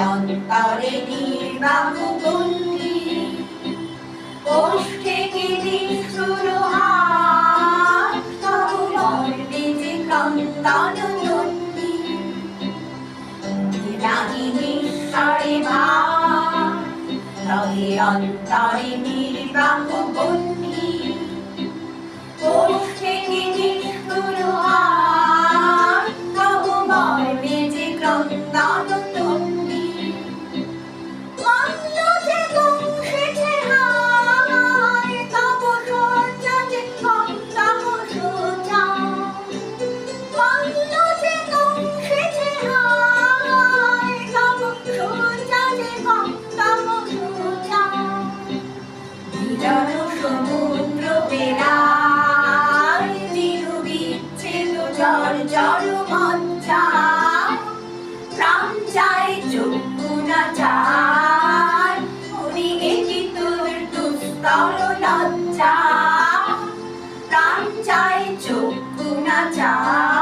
অন্তরে নির্বাক বন্দি ওষ্ঠে কি নিষ্ঠুর হাত তবু মর্মে যে ক্রন্দন নন্দী নাহি নিঃস্বরে ভাব তবে অন্তরে নির্বাক বন্দি ওষ্ঠে কি নিষ্ঠুর হাত তবু মর্মে যে ক্রন্দন নন্দী সমুদ্র বেলায় চিরু বিচ্ছেদ জর মজ্জা প্রাণ চায় চক্ষু না চায় মরিগে কি তোর দুস্তর লজ্জা প্রাণ চায় চক্ষু না চায়